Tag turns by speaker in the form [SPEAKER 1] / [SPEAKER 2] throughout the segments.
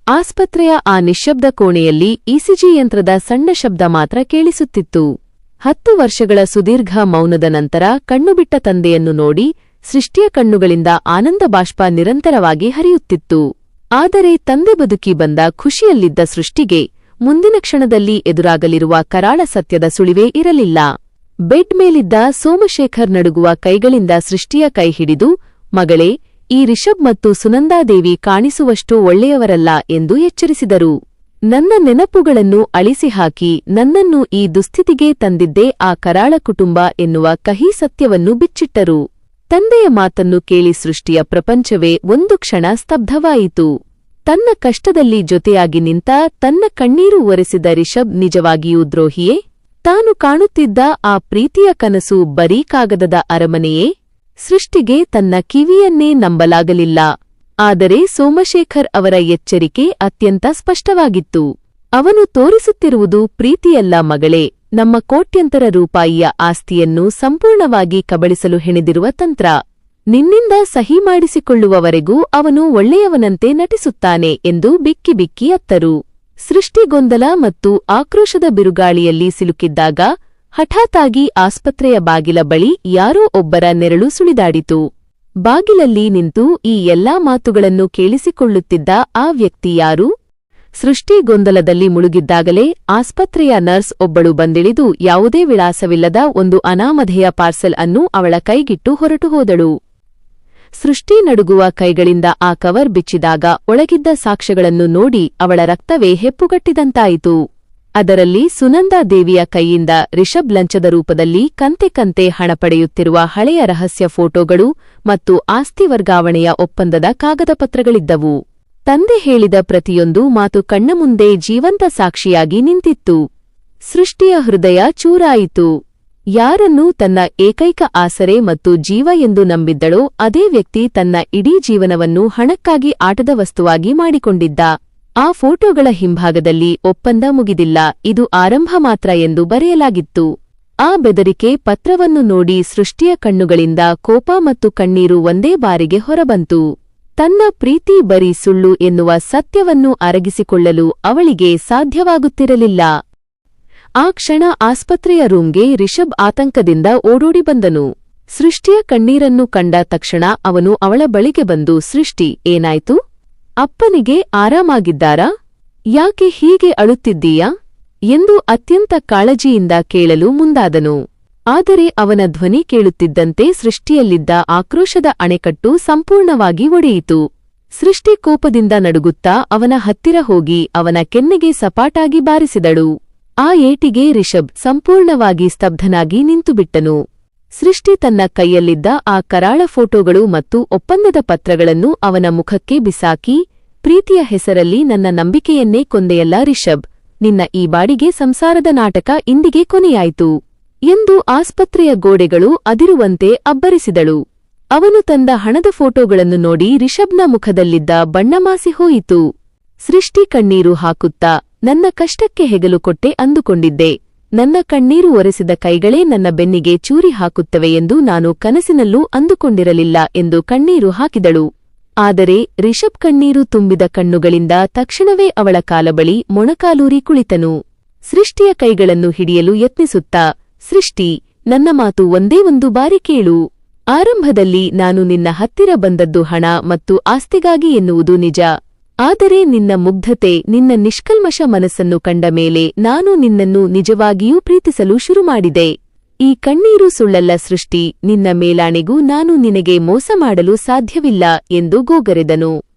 [SPEAKER 1] ಆಸ್ಪತ್ರೆಯ ಆ ನಿಶ್ಶಬ್ದ ಕೋಣೆಯಲ್ಲಿ ಇಸಿಜಿ ಯಂತ್ರದ ಸಣ್ಣ ಶಬ್ದ ಮಾತ್ರ ಕೇಳಿಸುತ್ತಿತ್ತು. 10 ವರ್ಷಗಳ ಸುದೀರ್ಘ ಮೌನದ ನಂತರ ಕಣ್ಣುಬಿಟ್ಟ ತಂದೆಯನ್ನು ನೋಡಿ ಸೃಷ್ಟಿಯ ಕಣ್ಣುಗಳಿಂದ ಆನಂದ ಬಾಷ್ಪ ನಿರಂತರವಾಗಿ ಹರಿಯುತ್ತಿತ್ತು. ಆದರೆ ತಂದೆ ಬದುಕಿ ಬಂದ ಖುಷಿಯಲ್ಲಿದ್ದ ಸೃಷ್ಟಿಗೆ ಮುಂದಿನ ಕ್ಷಣದಲ್ಲಿ ಎದುರಾಗಲಿರುವ ಕರಾಳ ಸತ್ಯದ ಸುಳಿವೇ ಇರಲಿಲ್ಲ. ಬೆಡ್ ಮೇಲಿದ್ದ ಸೋಮಶೇಖರ್ ನಡುಗುವ ಕೈಗಳಿಂದ ಸೃಷ್ಟಿಯ ಕೈ ಹಿಡಿದು, ಮಗಳೇ, ಈ ರಿಷಬ್ ಮತ್ತು ಸುನಂದಾದೇವಿ ಕಾಣಿಸುವಷ್ಟು ಒಳ್ಳೆಯವರಲ್ಲ ಎಂದು ಎಚ್ಚರಿಸಿದರು. ನನ್ನ ನೆನಪುಗಳನ್ನು ಅಳಿಸಿಹಾಕಿ ನನ್ನನ್ನು ಈ ದುಸ್ಥಿತಿಗೆ ತಂದಿದ್ದೇ ಆ ಕರಾಳ ಕುಟುಂಬ ಎನ್ನುವ ಕಹಿ ಸತ್ಯವನ್ನು ಬಿಚ್ಚಿಟ್ಟರು. ತಂದೆಯ ಮಾತನ್ನು ಕೇಳಿ ಸೃಷ್ಟಿಯ ಪ್ರಪಂಚವೇ ಒಂದು ಕ್ಷಣ ಸ್ತಬ್ಧವಾಯಿತು. ತನ್ನ ಕಷ್ಟದಲ್ಲಿ ಜೊತೆಯಾಗಿ ನಿಂತ, ತನ್ನ ಕಣ್ಣೀರು ಒರೆಸಿದ ರಿಷಬ್ ನಿಜವಾಗಿಯೂ ದ್ರೋಹಿಯೇ? ತಾನು ಕಾಣುತ್ತಿದ್ದ ಆ ಪ್ರೀತಿಯ ಕನಸು ಬರೀ ಕಾಗದದ ಅರಮನೆಯೇ? ಸೃಷ್ಟಿಗೆ ತನ್ನ ಕಿವಿಯನ್ನೇ ನಂಬಲಾಗಲಿಲ್ಲ. ಆದರೆ ಸೋಮಶೇಖರ್ ಅವರ ಎಚ್ಚರಿಕೆ ಅತ್ಯಂತ ಸ್ಪಷ್ಟವಾಗಿತ್ತು. ಅವನು ತೋರಿಸುತ್ತಿರುವುದು ಪ್ರೀತಿಯಲ್ಲ ಮಗಳೇ, ನಮ್ಮ ಕೋಟ್ಯಂತರ ರೂಪಾಯಿಯ ಆಸ್ತಿಯನ್ನು ಸಂಪೂರ್ಣವಾಗಿ ಕಬಳಿಸಲು ಹೆಣೆದಿರುವ ತಂತ್ರ. ನಿನ್ನಿಂದ ಸಹಿ ಮಾಡಿಸಿಕೊಳ್ಳುವವರೆಗೂ ಅವನು ಒಳ್ಳೆಯವನಂತೆ ನಟಿಸುತ್ತಾನೆ ಎಂದು ಬಿಕ್ಕಿ ಬಿಕ್ಕಿ ಅತ್ತರು. ಸೃಷ್ಟಿ ಗೊಂದಲ ಮತ್ತು ಆಕ್ರೋಶದ ಬಿರುಗಾಳಿಯಲ್ಲಿ ಸಿಲುಕಿದ್ದಾಗ ಹಠಾತ್ತಾಗಿ ಆಸ್ಪತ್ರೆಯ ಬಾಗಿಲ ಬಳಿ ಯಾರೋ ಒಬ್ಬರ ನೆರಳು ಸುಳಿದಾಡಿತು. ಬಾಗಿಲಲ್ಲಿ ನಿಂತು ಈ ಎಲ್ಲಾ ಮಾತುಗಳನ್ನು ಕೇಳಿಸಿಕೊಳ್ಳುತ್ತಿದ್ದ ಆ ವ್ಯಕ್ತಿ ಯಾರು? ಸೃಷ್ಟಿ ಗೊಂದಲದಲ್ಲಿ ಮುಳುಗಿದ್ದಾಗಲೇ ಆಸ್ಪತ್ರೆಯ ನರ್ಸ್ ಒಬ್ಬಳು ಬಂದಿಳಿದು ಯಾವುದೇ ವಿಳಾಸವಿಲ್ಲದ ಒಂದು ಅನಾಮಧೇಯ ಪಾರ್ಸೆಲ್ ಅನ್ನು ಅವಳ ಕೈಗಿಟ್ಟು ಹೊರಟು ಹೋದಳು. ಸೃಷ್ಟಿ ನಡುಗುವ ಕೈಗಳಿಂದ ಆ ಕವರ್ ಬಿಚ್ಚಿದಾಗ ಒಳಗಿದ್ದ ಸಾಕ್ಷ್ಯಗಳನ್ನು ನೋಡಿ ಅವಳ ರಕ್ತವೇ ಹೆಪ್ಪುಗಟ್ಟಿದಂತಾಯಿತು. ಅದರಲ್ಲಿ ಸುನಂದಾದೇವಿಯ ಕೈಯಿಂದ ರಿಷಬ್ ಲಂಚದ ರೂಪದಲ್ಲಿ ಕಂತೆ ಹಣ ಪಡೆಯುತ್ತಿರುವ ಹಳೆಯ ರಹಸ್ಯ ಫೋಟೋಗಳು ಮತ್ತು ಆಸ್ತಿ ವರ್ಗಾವಣೆಯ ಒಪ್ಪಂದದ ಕಾಗದಪತ್ರಗಳಿದ್ದವು. ತಂದೆ ಹೇಳಿದ ಪ್ರತಿಯೊಂದು ಮಾತು ಕಣ್ಣ ಮುಂದೆ ಜೀವಂತ ಸಾಕ್ಷಿಯಾಗಿ ನಿಂತಿತ್ತು. ಸೃಷ್ಟಿಯ ಹೃದಯ ಚೂರಾಯಿತು. ಯಾರನ್ನೂ ತನ್ನ ಏಕೈಕ ಆಸರೆ ಮತ್ತು ಜೀವ ಎಂದು ನಂಬಿದ್ದಳೋ ಅದೇ ವ್ಯಕ್ತಿ ತನ್ನ ಇಡೀ ಜೀವನವನ್ನು ಹಣಕ್ಕಾಗಿ ಆಟದ ವಸ್ತುವಾಗಿ ಮಾಡಿಕೊಂಡಿದ್ದ. ಆ ಫೋಟೋಗಳ ಹಿಂಭಾಗದಲ್ಲಿ ಒಪ್ಪಂದ ಮುಗಿದಿಲ್ಲ, ಇದು ಆರಂಭ ಮಾತ್ರ ಎಂದು ಬರೆಯಲಾಗಿತ್ತು. ಆ ಬೆದರಿಕೆ ಪತ್ರವನ್ನು ನೋಡಿ ಸೃಷ್ಟಿಯ ಕಣ್ಣುಗಳಿಂದ ಕೋಪ ಮತ್ತು ಕಣ್ಣೀರು ಒಂದೇ ಬಾರಿಗೆ ಹೊರಬಂತು. ತನ್ನ ಪ್ರೀತಿ ಬರೀ ಸುಳ್ಳು ಎನ್ನುವ ಸತ್ಯವನ್ನು ಅರಗಿಸಿಕೊಳ್ಳಲು ಅವಳಿಗೆ ಸಾಧ್ಯವಾಗುತ್ತಿರಲಿಲ್ಲ. ಆ ಕ್ಷಣ ಆಸ್ಪತ್ರೆಯ ರೂಂಗೆ ರಿಷಬ್ ಆತಂಕದಿಂದ ಓಡೋಡಿ ಬಂದನು. ಸೃಷ್ಟಿಯ ಕಣ್ಣೀರನ್ನು ಕಂಡ ತಕ್ಷಣ ಅವನು ಅವಳ ಬಳಿಗೆ ಬಂದು, ಸೃಷ್ಟಿ, ಏನಾಯ್ತು? ಅಪ್ಪನಿಗೆ ಆರಾಮಾಗಿದ್ದಾರಾ? ಯಾಕೆ ಹೀಗೆ ಅಳುತ್ತಿದ್ದೀಯಾ ಎಂದು ಅತ್ಯಂತ ಕಾಳಜಿಯಿಂದ ಕೇಳಲು ಮುಂದಾದನು. ಆದರೆ ಅವನ ಧ್ವನಿ ಕೇಳುತ್ತಿದ್ದಂತೆ ಸೃಷ್ಟಿಯಲ್ಲಿದ್ದ ಆಕ್ರೋಶದ ಅಣೆಕಟ್ಟು ಸಂಪೂರ್ಣವಾಗಿ ಒಡೆಯಿತು. ಸೃಷ್ಟಿ ಕೋಪದಿಂದ ನಡುಗುತ್ತಾ ಅವನ ಹತ್ತಿರ ಹೋಗಿ ಅವನ ಕೆನ್ನೆಗೆ ಸಪಾಟಾಗಿ ಬಾರಿಸಿದಳು. ಆ ಏಟಿಗೆ ರಿಷಬ್ ಸಂಪೂರ್ಣವಾಗಿ ಸ್ತಬ್ಧನಾಗಿ ನಿಂತುಬಿಟ್ಟನು. ಸೃಷ್ಟಿ ತನ್ನ ಕೈಯಲ್ಲಿದ್ದ ಆ ಕರಾಳ ಫೋಟೋಗಳು ಮತ್ತು ಒಪ್ಪಂದದ ಪತ್ರಗಳನ್ನು ಅವನ ಮುಖಕ್ಕೆ ಬಿಸಾಕಿ, ಪ್ರೀತಿಯ ಹೆಸರಲ್ಲಿ ನನ್ನ ನಂಬಿಕೆಯನ್ನೇ ಕೊಂದೆಯಲ್ಲ ರಿಷಬ್, ನಿನ್ನ ಈ ಬಾಡಿಗೆ ಸಂಸಾರದ ನಾಟಕ ಇಂದಿಗೆ ಕೊನೆಯಾಯಿತು ಎಂದು ಆಸ್ಪತ್ರೆಯ ಗೋಡೆಗಳು ಅದಿರುವಂತೆ ಅಬ್ಬರಿಸಿದಳು. ಅವನು ತಂದ ಹಣದ ಫೋಟೋಗಳನ್ನು ನೋಡಿ ರಿಷಬ್ನ ಮುಖದಲ್ಲಿದ್ದ ಬಣ್ಣ ಮಾಸಿ ಹೋಯಿತು. ಸೃಷ್ಟಿ ಕಣ್ಣೀರು ಹಾಕುತ್ತಾ, ನನ್ನ ಕಷ್ಟಕ್ಕೆ ಹೆಗಲು ಕೊಟ್ಟೆ ಅಂದುಕೊಂಡಿದ್ದೆ, ನನ್ನ ಕಣ್ಣೀರು ಒರೆಸಿದ ಕೈಗಳೇ ನನ್ನ ಬೆನ್ನಿಗೆ ಚೂರಿ ಹಾಕುತ್ತವೆ ಎಂದು ನಾನು ಕನಸಿನಲ್ಲೂ ಅಂದುಕೊಂಡಿರಲಿಲ್ಲ ಎಂದು ಕಣ್ಣೀರು ಹಾಕಿದಳು. ಆದರೆ ರಿಷಬ್ ಕಣ್ಣೀರು ತುಂಬಿದ ಕಣ್ಣುಗಳಿಂದ ತಕ್ಷಣವೇ ಅವಳ ಕಾಲಬಳಿ ಮೊಣಕಾಲೂರಿ ಕುಳಿತನು. ಸೃಷ್ಟಿಯ ಕೈಗಳನ್ನು ಹಿಡಿಯಲು ಯತ್ನಿಸುತ್ತಾ, ಸೃಷ್ಟಿ, ನನ್ನ ಮಾತು ಒಂದೇ ಒಂದು ಬಾರಿ ಕೇಳು. ಆರಂಭದಲ್ಲಿ ನಾನು ನಿನ್ನ ಹತ್ತಿರ ಬಂದದ್ದು ಹಣ ಮತ್ತು ಆಸ್ತಿಗಾಗಿ ಎನ್ನುವುದು ನಿಜ. ಆದರೆ ನಿನ್ನ ಮುಗ್ಧತೆ, ನಿನ್ನ ನಿಷ್ಕಲ್ಮಶ ಮನಸ್ಸನ್ನು ಕಂಡ ಮೇಲೆ ನಾನು ನಿನ್ನನ್ನು ನಿಜವಾಗಿಯೂ ಪ್ರೀತಿಸಲು ಶುರುಮಾಡಿದೆ. ಈ ಕಣ್ಣೀರು ಸುಳ್ಳಲ್ಲ ಸೃಷ್ಟಿ, ನಿನ್ನ ಮೇಲಾಣೆಗೂ ನಾನು ನಿನಗೆ ಮೋಸ ಮಾಡಲು ಸಾಧ್ಯವಿಲ್ಲ ಎಂದು ಗೋಗರೆದನು.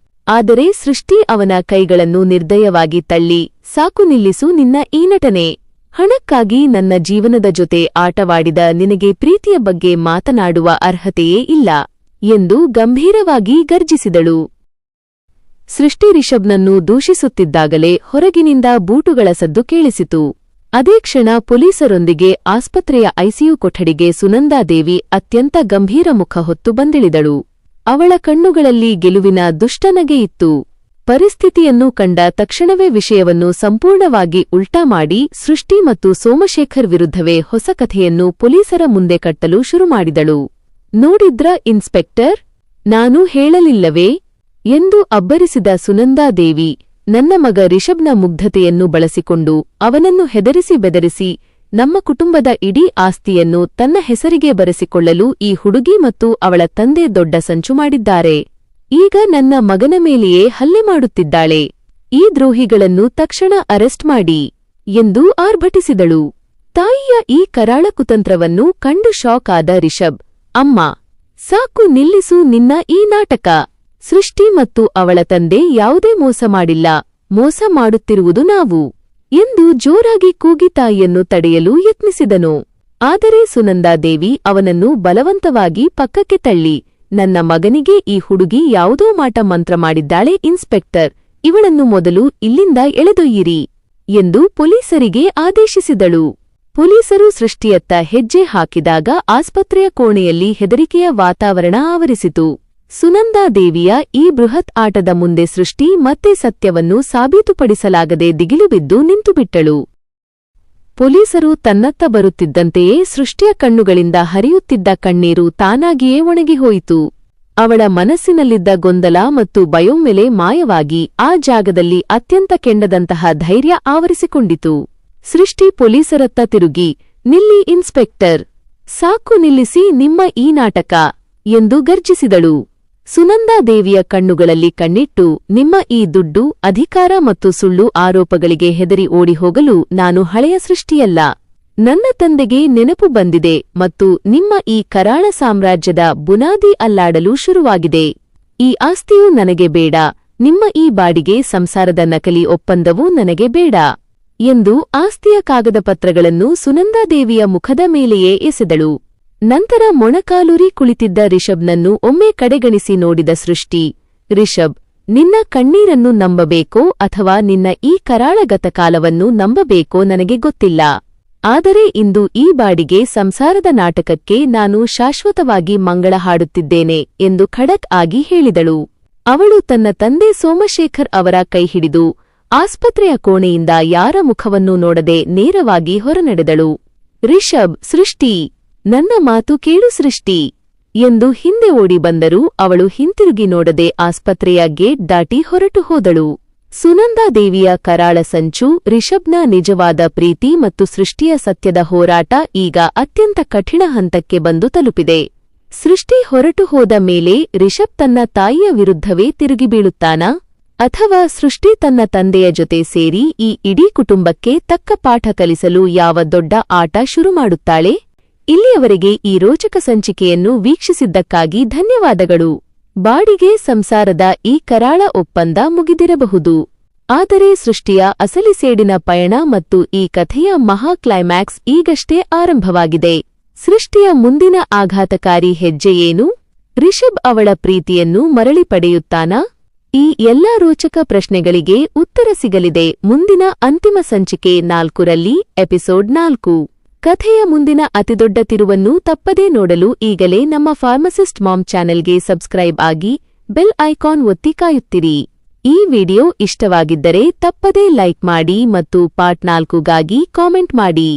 [SPEAKER 1] ಆದರೆ ಸೃಷ್ಟಿ ಅವನ ಕೈಗಳನ್ನು ನಿರ್ದಯವಾಗಿ ತಳ್ಳಿ, ಸಾಕು ನಿಲ್ಲಿಸು ನಿನ್ನ ಈ ನಟನೆ. ಹಣಕ್ಕಾಗಿ ನನ್ನ ಜೀವನದ ಜೊತೆ ಆಟವಾಡಿದ ನಿನಗೆ ಪ್ರೀತಿಯ ಬಗ್ಗೆ ಮಾತನಾಡುವ ಅರ್ಹತೆಯೇ ಇಲ್ಲ ಎಂದು ಗಂಭೀರವಾಗಿ ಗರ್ಜಿಸಿದಳು. ಸೃಷ್ಟಿ ರಿಷಬ್ನನ್ನು ದೂಷಿಸುತ್ತಿದ್ದಾಗಲೇ ಹೊರಗಿನಿಂದ ಬೂಟುಗಳ ಸದ್ದು ಕೇಳಿಸಿತು. ಅದೇ ಕ್ಷಣ ಪೊಲೀಸರೊಂದಿಗೆ ಆಸ್ಪತ್ರೆಯ ಐಸಿಯು ಕೊಠಡಿಗೆ ಸುನಂದಾದೇವಿ ಅತ್ಯಂತ ಗಂಭೀರ ಮುಖ ಹೊತ್ತು ಬಂದಿಳಿದಳು. ಅವಳ ಕಣ್ಣುಗಳಲ್ಲಿ ಗೆಲುವಿನ ದುಷ್ಟನಗೆ ಇತ್ತು. ಪರಿಸ್ಥಿತಿಯನ್ನು ಕಂಡ ತಕ್ಷಣವೇ ವಿಷಯವನ್ನು ಸಂಪೂರ್ಣವಾಗಿ ಉಲ್ಟಾ ಮಾಡಿ ಸೃಷ್ಟಿ ಮತ್ತು ಸೋಮಶೇಖರ್ ವಿರುದ್ಧವೇ ಹೊಸ ಕಥೆಯನ್ನು ಪೊಲೀಸರ ಮುಂದೆ ಕಟ್ಟಲು ಶುರುಮಾಡಿದಳು. ನೋಡಿದ್ರ ಇನ್ಸ್ಪೆಕ್ಟರ್, ನಾನು ಹೇಳಲಿಲ್ಲವೇ ಎಂದು ಅಬ್ಬರಿಸಿದ ಸುನಂದಾದೇವಿ, ನನ್ನ ಮಗ ರಿಷಬ್ನ ಮುಗ್ಧತೆಯನ್ನು ಬಳಸಿಕೊಂಡು ಅವನನ್ನು ಹೆದರಿಸಿ ಬೆದರಿಸಿ ನಮ್ಮ ಕುಟುಂಬದ ಇಡೀ ಆಸ್ತಿಯನ್ನು ತನ್ನ ಹೆಸರಿಗೆ ಬರೆಸಿಕೊಳ್ಳಲು ಈ ಹುಡುಗಿ ಮತ್ತು ಅವಳ ತಂದೆ ದೊಡ್ಡ ಸಂಚು ಮಾಡಿದ್ದಾರೆ. ಈಗ ನನ್ನ ಮಗನ ಮೇಲೆಯೇ ಹಲ್ಲೆ ಮಾಡುತ್ತಿದ್ದಾಳೆ. ಈ ದ್ರೋಹಿಗಳನ್ನು ತಕ್ಷಣ ಅರೆಸ್ಟ್ ಮಾಡಿ ಎಂದು ಆರ್ಭಟಿಸಿದಳು. ತಾಯಿಯ ಈ ಕರಾಳ ಕುತಂತ್ರವನ್ನು ಕಂಡು ಶಾಕ್ ಆದ ರಿಷಬ್, ಅಮ್ಮ, ಸಾಕು ನಿಲ್ಲಿಸು ನಿನ್ನ ಈ ನಾಟಕ. ಸೃಷ್ಟಿ ಮತ್ತು ಅವಳ ತಂದೆ ಯಾವುದೇ ಮೋಸ ಮಾಡಿಲ್ಲ, ಮೋಸ ಮಾಡುತ್ತಿರುವುದು ನಾವು ಎಂದು ಜೋರಾಗಿ ಕೂಗಿ ತಾಯಿಯನ್ನು ತಡೆಯಲು ಯತ್ನಿಸಿದನು. ಆದರೆ ಸುನಂದಾದೇವಿ ಅವನನ್ನು ಬಲವಂತವಾಗಿ ಪಕ್ಕಕ್ಕೆ ತಳ್ಳಿ, ನನ್ನ ಮಗನಿಗೆ ಈ ಹುಡುಗಿ ಯಾವುದೋ ಮಾಟ ಮಂತ್ರ ಮಾಡಿದ್ದಾಳೆ ಇನ್ಸ್ಪೆಕ್ಟರ್, ಇವಳನ್ನು ಮೊದಲು ಇಲ್ಲಿಂದ ಎಳೆದೊಯ್ಯಿರಿ ಎಂದು ಪೊಲೀಸರಿಗೆ ಆದೇಶಿಸಿದಳು. ಪೊಲೀಸರು ಸೃಷ್ಟಿಯತ್ತ ಹೆಜ್ಜೆ ಹಾಕಿದಾಗ ಆಸ್ಪತ್ರೆಯ ಕೋಣೆಯಲ್ಲಿ ಹೆದರಿಕೆಯ ವಾತಾವರಣ ಆವರಿಸಿತು. ಸುನಂದಾದೇವಿಯ ಈ ಬೃಹತ್ ಆಟದ ಮುಂದೆ ಸೃಷ್ಟಿ ಮತ್ತೆ ಸತ್ಯವನ್ನು ಸಾಬೀತುಪಡಿಸಲಾಗದೆ ದಿಗಿಲುಬಿದ್ದು ನಿಂತುಬಿಟ್ಟಳು. ಪೊಲೀಸರು ತನ್ನತ್ತ ಬರುತ್ತಿದ್ದಂತೆಯೇ ಸೃಷ್ಟಿಯ ಕಣ್ಣುಗಳಿಂದ ಹರಿಯುತ್ತಿದ್ದ ಕಣ್ಣೀರು ತಾನಾಗಿಯೇ ಒಣಗಿಹೋಯಿತು. ಅವಳ ಮನಸ್ಸಿನಲ್ಲಿದ್ದ ಗೊಂದಲ ಮತ್ತು ಭಯೊಮ್ಮೆಲೆ ಮಾಯವಾಗಿ ಆ ಜಾಗದಲ್ಲಿ ಅತ್ಯಂತ ಕೆಂಡದಂತಹ ಧೈರ್ಯ ಆವರಿಸಿಕೊಂಡಿತು. ಸೃಷ್ಟಿ ಪೊಲೀಸರತ್ತ ತಿರುಗಿ, ನಿಲ್ಲಿ ಇನ್ಸ್ಪೆಕ್ಟರ್, ಸಾಕು ನಿಲ್ಲಿಸಿ ನಿಮ್ಮ ಈ ನಾಟಕ ಎಂದು ಗರ್ಜಿಸಿದಳು. ಸುನಂದಾದೇವಿಯ ಕಣ್ಣುಗಳಲ್ಲಿ ಕಣ್ಣಿಟ್ಟು, ನಿಮ್ಮ ಈ ದುಡ್ಡು, ಅಧಿಕಾರ ಮತ್ತು ಸುಳ್ಳು ಆರೋಪಗಳಿಗೆ ಹೆದರಿ ಓಡಿಹೋಗಲು ನಾನು ಹಳೆಯ ಸೃಷ್ಟಿಯಲ್ಲ. ನನ್ನ ತಂದೆಗೆ ನೆನಪು ಬಂದಿದೆ ಮತ್ತು ನಿಮ್ಮ ಈ ಕರಾಳ ಸಾಮ್ರಾಜ್ಯದ ಬುನಾದಿ ಅಲ್ಲಾಡಲು ಶುರುವಾಗಿದೆ. ಈ ಆಸ್ತಿಯೂ ನನಗೆ ಬೇಡ, ನಿಮ್ಮ ಈ ಬಾಡಿಗೆ ಸಂಸಾರದ ನಕಲಿ ಒಪ್ಪಂದವೂ ನನಗೆ ಬೇಡ ಎಂದು ಆಸ್ತಿಯ ಕಾಗದ ಪತ್ರಗಳನ್ನು ಸುನಂದಾದೇವಿಯ ಮುಖದ ಮೇಲೆಯೇ ಎಸೆದಳು. ನಂತರ ಮೊಣಕಾಲೂರಿ ಕುಳಿತಿದ್ದ ರಿಷಬ್ನನ್ನು ಒಮ್ಮೆ ಕಡೆಗಣಿಸಿ ನೋಡಿದ ಸೃಷ್ಟಿ, ರಿಷಬ್, ನಿನ್ನ ಕಣ್ಣೀರನ್ನು ನಂಬಬೇಕೋ ಅಥವಾ ನಿನ್ನ ಈ ಕರಾಳ ಗತಕಾಲವನ್ನು ನಂಬಬೇಕೋ ನನಗೆ ಗೊತ್ತಿಲ್ಲ. ಆದರೆ ಇಂದು ಈ ಬಾಡಿಗೆ ಸಂಸಾರದ ನಾಟಕಕ್ಕೆ ನಾನು ಶಾಶ್ವತವಾಗಿ ಮಂಗಳ ಹಾಡುತ್ತಿದ್ದೇನೆ ಎಂದು ಖಡಕ್ ಆಗಿ ಹೇಳಿದಳು. ಅವಳು ತನ್ನ ತಂದೆ ಸೋಮಶೇಖರ್ ಅವರ ಕೈಹಿಡಿದು ಆಸ್ಪತ್ರೆಯ ಕೋಣೆಯಿಂದ ಯಾರ ಮುಖವನ್ನೂ ನೋಡದೆ ನೇರವಾಗಿ ಹೊರನಡೆದಳು. ರಿಷಬ್, ಸೃಷ್ಟಿ, ನನ್ನ ಮಾತು ಕೇಳು ಸೃಷ್ಟಿ ಎಂದು ಹಿಂದೆ ಓಡಿ ಬಂದರೂ ಅವಳು ಹಿಂತಿರುಗಿ ನೋಡದೆ ಆಸ್ಪತ್ರೆಯ ಗೇಟ್ ದಾಟಿ ಹೊರಟು ಹೋದಳು. ಸುನಂದಾದೇವಿಯ ಕರಾಳ ಸಂಚು, ರಿಷಬ್ನ ನಿಜವಾದ ಪ್ರೀತಿ ಮತ್ತು ಸೃಷ್ಟಿಯ ಸತ್ಯದ ಹೋರಾಟ ಈಗ ಅತ್ಯಂತ ಕಠಿಣ ಹಂತಕ್ಕೆ ಬಂದು ತಲುಪಿದೆ. ಸೃಷ್ಟಿ ಹೊರಟು ಹೋದ ಮೇಲೆ ರಿಷಬ್ ತನ್ನ ತಾಯಿಯ ವಿರುದ್ಧವೇ ತಿರುಗಿ ಬೀಳುತ್ತಾನಾ, ಅಥವಾ ಸೃಷ್ಟಿ ತನ್ನ ತಂದೆಯ ಜೊತೆ ಸೇರಿ ಈ ಇಡೀ ಕುಟುಂಬಕ್ಕೆ ತಕ್ಕ ಪಾಠ ಕಲಿಸಲು ಯಾವ ದೊಡ್ಡ ಆಟ ಶುರು ಮಾಡುತ್ತಾಳೆ? ಇಲ್ಲಿಯವರೆಗೆ ಈ ರೋಚಕ ಸಂಚಿಕೆಯನ್ನು ವೀಕ್ಷಿಸಿದ್ದಕ್ಕಾಗಿ ಧನ್ಯವಾದಗಳು. ಬಾಡಿಗೆ ಸಂಸಾರದ ಈ ಕರಾಳ ಒಪ್ಪಂದ ಮುಗಿದಿರಬಹುದು, ಆದರೆ ಸೃಷ್ಟಿಯ ಅಸಲಿ ಸೇಡಿನ ಪಯಣ ಮತ್ತು ಈ ಕಥೆಯ ಮಹಾ ಕ್ಲೈಮ್ಯಾಕ್ಸ್ ಈಗಷ್ಟೇ ಆರಂಭವಾಗಿದೆ. ಸೃಷ್ಟಿಯ ಮುಂದಿನ ಆಘಾತಕಾರಿ ಹೆಜ್ಜೆಯೇನು? ರಿಷಬ್ ಅವಳ ಪ್ರೀತಿಯನ್ನು ಮರಳಿ ಪಡೆಯುತ್ತಾನಾ? ಈ ಎಲ್ಲಾ ರೋಚಕ ಪ್ರಶ್ನೆಗಳಿಗೆ ಉತ್ತರ ಸಿಗಲಿದೆ ಮುಂದಿನ ಅಂತಿಮ ಸಂಚಿಕೆ 4ರಲ್ಲಿ, ಎಪಿಸೋಡ್ 4. ಕಥೆಯ ಮುಂದಿನ ಅತಿದೊಡ್ಡ ತಿರುವನ್ನು ತಪ್ಪದೇ ನೋಡಲು ಈಗಲೇ ನಮ್ಮ ಫಾರ್ಮಸಿಸ್ಟ್ ಮಾಮ್ ಚಾನೆಲ್ಗೆ ಸಬ್ಸ್ಕ್ರೈಬ್ ಆಗಿ ಬೆಲ್ ಐಕಾನ್ ಒತ್ತಿ ಕಾಯುತ್ತಿರಿ. ಈ ವಿಡಿಯೋ ಇಷ್ಟವಾಗಿದ್ದರೆ ತಪ್ಪದೇ ಲೈಕ್ ಮಾಡಿ ಮತ್ತು ಪಾರ್ಟ್ 4ಗಾಗಿ ಕಾಮೆಂಟ್ ಮಾಡಿ.